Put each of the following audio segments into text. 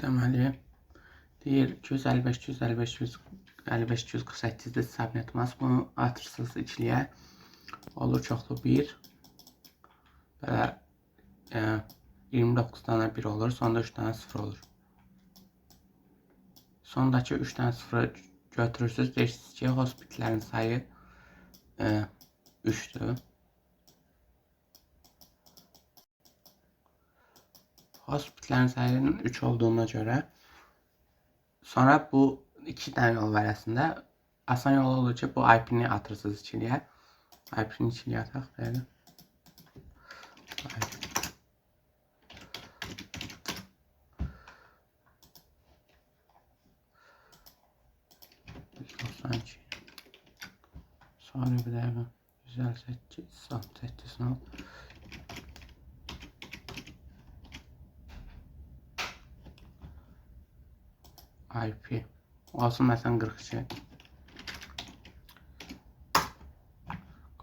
Deməli, deyir 255, 255, 255, 248-dir subnet mask. Bunu atırsınız içliyə. Olur çoxlu 1. Belə 29 dənə 1 olur. Sonda 3 dənə 0 olur. Sondakı 3 dənə 0'ı götürürsünüz. Deyirsiniz ki, hospitlərin sayı 3'dür. Hospitlərin sayının 3 olduğuna görə sonra bu 2 dənə yol var əslində. Asan yol olur ki, bu IP-ni atırsınız içliyə. IP-ni içliyə ataq belə. Sonra bir dəqiqə 158 8 nol. IP olsun məsələn 42.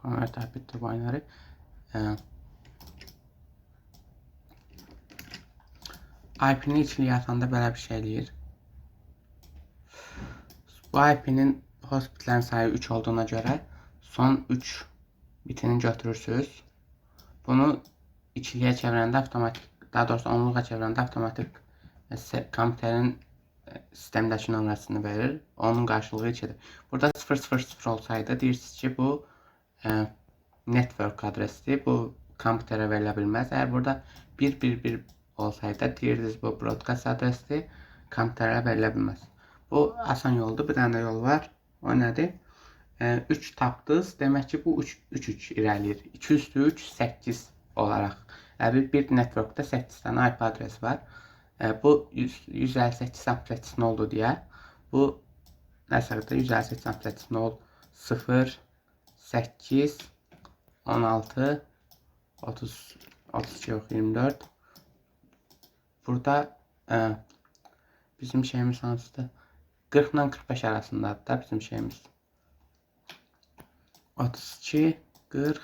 Convert IP to binary. IP-ni içliyə atanda belə bir şey eləyir. Bu IP-nin hospitlərin sayı 3 olduğuna görə son 3 bitini götürürsünüz. Bunu içliyə çevirəndə avtomatik, daha doğrusu onluğa çevirəndə avtomatik kompüterin sistemdəki nömrəsini verir. Onun qarşılığı 2-dir. Burada 000 olsaydı deyirsiniz ki, bu network adresidir. Bu kompüterə verilə bilməz. Əgər burada 111 olsaydı deyirdiniz bu broadcast adresidir. Kompüterə verilə bilməz. Bu asan yoldur. Bir dənə yol var. O nədir? 3 tapdınız. Demək ki, bu 3 irəliyir. 2 üstü 3 8 olaraq. Bir networkda 8 dənə IP adresi var. Bu 158 amplitude ne oldu diye. Bu nəsədə 158 amplitude ne oldu? 0 8 16 30 32 yok 24. Burada bizim şeyimiz hansıdır? 40 ile 45 arasındadır da bizim şeyimiz. 32 40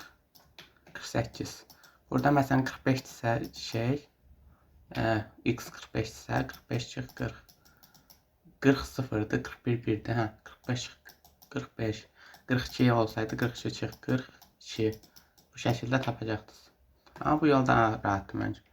48. Burada məsələn 45 ise şey x 45 ise 45 çık 40. 40 sıfırdı, 41 birdi. 45 45 42 olsaydı 42 çık 42. Bu şəkildə tapacaqdınız. Ama bu yoldan rahatdır məncə.